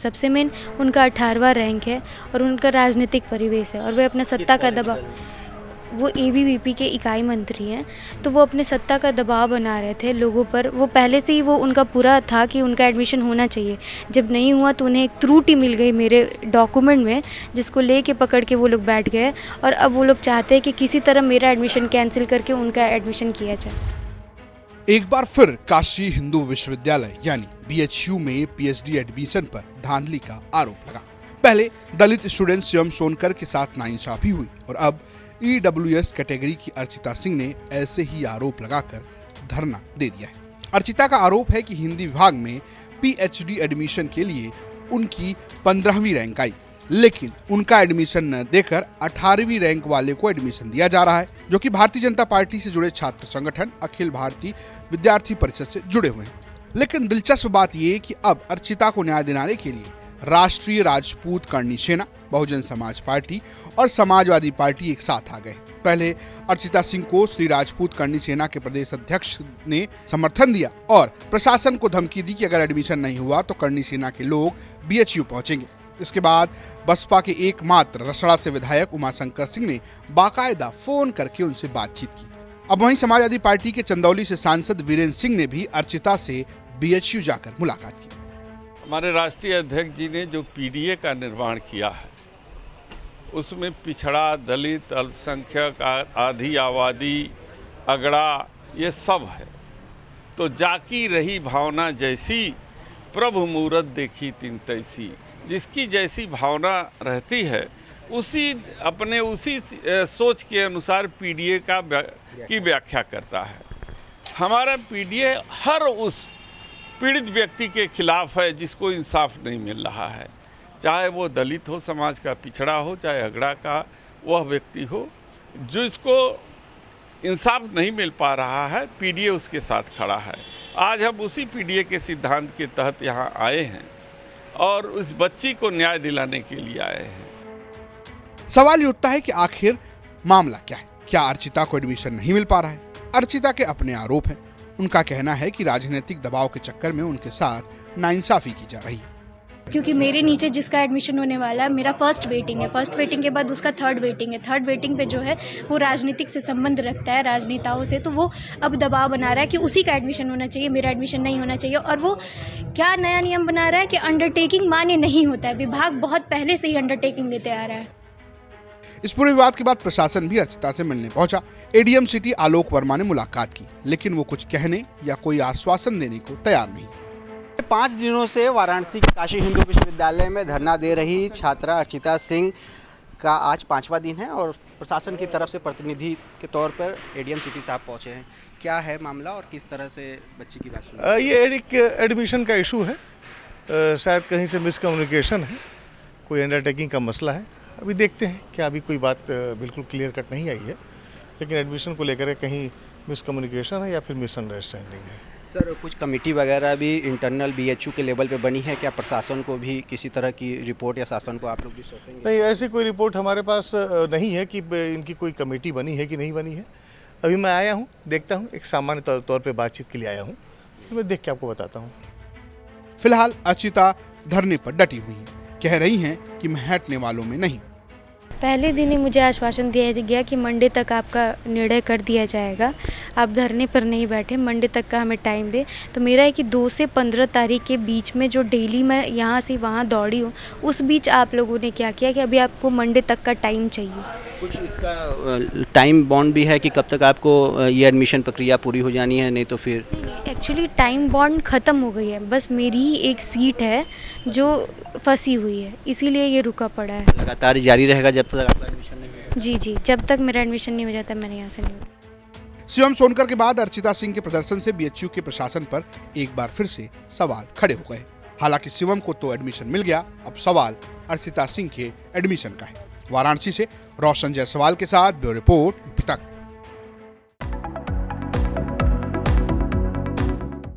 सबसे मेन उनका 18वां रैंक है और उनका राजनीतिक परिवेश है और वे अपना सत्ता का दबाव, वो एबीवीपी के इकाई मंत्री हैं, तो वो अपने सत्ता का दबाव बना रहे थे लोगों पर। वो पहले से ही वो उनका पूरा था कि उनका एडमिशन होना चाहिए। जब नहीं हुआ तो उन्हें एक त्रुटि मिल गई मेरे डॉक्यूमेंट में, जिसको लेके पकड़ के वो लोग बैठ गए और अब वो लोग चाहते हैं कि किसी तरह मेरा एडमिशन कैंसिल करके उनका एडमिशन किया जाए। एक बार फिर काशी हिंदू विश्वविद्यालय यानी बीएचयू में पीएचडी एडमिशन पर धांधली का आरोप लगा। पहले दलित स्टूडेंट शिवम सोनकर के साथ नाइंसाफी हुई और अब ईडब्ल्यूएस कैटेगरी की अर्चिता सिंह ने ऐसे ही आरोप लगाकर धरना दे दिया है। अर्चिता का आरोप है कि हिंदी विभाग में पीएचडी एडमिशन के लिए उनकी 15वीं रैंक आई, लेकिन उनका एडमिशन न देकर 18वीं रैंक वाले को एडमिशन दिया जा रहा है, जो कि भारतीय जनता पार्टी से जुड़े छात्र संगठन अखिल भारतीय विद्यार्थी परिषद से जुड़े हुए हैं। लेकिन दिलचस्प बात यह कि अब अर्चिता को न्याय दिलाने के लिए राष्ट्रीय राजपूत करणी सेना, बहुजन समाज पार्टी और समाजवादी पार्टी एक साथ आ गए। पहले अर्चिता सिंह को श्री राजपूत करणी सेना के प्रदेश अध्यक्ष ने समर्थन दिया और प्रशासन को धमकी दी कि अगर एडमिशन नहीं हुआ तो करणी सेना के लोग बीएचयू पहुंचेंगे। इसके बाद बसपा के एकमात्र रसड़ा से विधायक उमाशंकर सिंह ने बाकायदा फोन करके उनसे बातचीत की। अब वहीं समाजवादी पार्टी के चंदौली से सांसद वीरेंद्र सिंह ने भी अर्चिता से बीएचयू जाकर मुलाकात की। हमारे राष्ट्रीय अध्यक्ष जी ने जो पीडीए का निर्माण किया है उसमें पिछड़ा, दलित, अल्पसंख्यक, आधी आबादी, अगड़ा, ये सब है। तो जाकी रही भावना जैसी, प्रभु मूरत देखी तिन तैसी। जिसकी जैसी भावना रहती है उसी सोच के अनुसार पीडीए की व्याख्या करता है। हमारा पीडीए हर उस पीड़ित व्यक्ति के खिलाफ है जिसको इंसाफ नहीं मिल रहा है, चाहे वो दलित हो, समाज का पिछड़ा हो, चाहे अगड़ा का वह व्यक्ति हो, जो इसको इंसाफ नहीं मिल पा रहा है, पीडीए उसके साथ खड़ा है। आज हम उसी पीडीए के सिद्धांत के तहत यहाँ आए हैं और उस बच्ची को न्याय दिलाने के लिए आए हैं। सवाल ये उठता है कि आखिर मामला क्या है? क्या अर्चिता को एडमिशन नहीं मिल पा रहा है? अर्चिता के अपने आरोप हैं। उनका कहना है कि राजनीतिक दबाव के चक्कर में उनके साथ नाइंसाफी की जा रही है। क्योंकि मेरे नीचे जिसका एडमिशन होने वाला है, मेरा फर्स्ट वेटिंग है, फर्स्ट वेटिंग के बाद उसका थर्ड वेटिंग है, थर्ड वेटिंग पे जो है वो राजनीतिक से संबंध रखता है, राजनेताओं से, तो वो अब दबाव बना रहा है कि उसी का एडमिशन होना चाहिए, मेरा एडमिशन नहीं होना चाहिए। और वो क्या नया नियम बना रहा है कि अंडरटेकिंग मान्य नहीं होता है। विभाग बहुत पहले से ही अंडरटेकिंग लेते आ रहा है। इस पूरे विवाद के बाद प्रशासन भी अर्चिता से मिलने पहुंचा। एडीएम सिटी आलोक वर्मा ने मुलाकात की, लेकिन वो कुछ कहने या कोई आश्वासन देने को तैयार नहीं। 5 दिनों से वाराणसी के काशी हिंदू विश्वविद्यालय में धरना दे रही छात्रा अर्चिता सिंह का आज 5वां दिन है और प्रशासन की तरफ से प्रतिनिधि के तौर पर एडीएम सिटी साहब पहुंचे हैं। क्या है मामला और किस तरह से बच्ची की बात सुनी? ये एक एडमिशन का इशू है, शायद कहीं से मिसकम्युनिकेशन है, कोई अंडरटेकिंग का मसला है। अभी देखते हैं क्या, अभी कोई बात बिल्कुल क्लियर कट नहीं आई है, लेकिन एडमिशन को लेकर कहीं मिसकम्युनिकेशन है या फिर मिसअंडरस्टैंडिंग है। सर, कुछ कमेटी वगैरह भी इंटरनल बीएचयू के लेवल पे बनी है क्या? प्रशासन को भी किसी तरह की रिपोर्ट या शासन को आप लोग भी सौंपेंगे? नहीं, ऐसी कोई रिपोर्ट हमारे पास नहीं है कि इनकी कोई कमेटी बनी है कि नहीं बनी है। अभी मैं आया हूँ, देखता हूँ, एक सामान्य तौर पे बातचीत के लिए आया हूँ, तो मैं देख के आपको बताता हूँ। फिलहाल अर्चिता धरने पर डटी हुई है, कह रही हैं कि मैं हटने वालों में नहीं। पहले दिन ही मुझे आश्वासन दिया गया कि मंडे तक आपका निर्णय कर दिया जाएगा, आप धरने पर नहीं बैठे, मंडे तक का हमें टाइम दे। तो मेरा है कि 2 से 15 तारीख के बीच में जो डेली मैं यहाँ से वहाँ दौड़ी हूँ, उस बीच आप लोगों ने क्या किया कि अभी आपको मंडे तक का टाइम चाहिए। कुछ इसका टाइम बॉन्ड भी है कि कब तक आपको ये एडमिशन प्रक्रिया पूरी हो जानी है, नहीं तो फिर? नहीं, एक्चुअली टाइम बॉन्ड ख़त्म हो गई है, बस मेरी ही एक सीट है जो फंसी हुई है, इसीलिए ये रुका पड़ा है। लगातार जारी रहेगा जब तक आपका एडमिशन नहीं होगा? जी, जब तक मेरा एडमिशन नहीं हो जाता मैंने यहाँ से नहीं। शिवम सोनकर के बाद अर्चिता सिंह के प्रदर्शन से बीएचयू के प्रशासन पर एक बार फिर से सवाल खड़े हो गए। हालांकि शिवम को तो एडमिशन मिल गया, अब सवाल अर्चिता सिंह के एडमिशन का है। वाराणसी से रोशन जायसवाल के साथ ब्यूरो रिपोर्ट।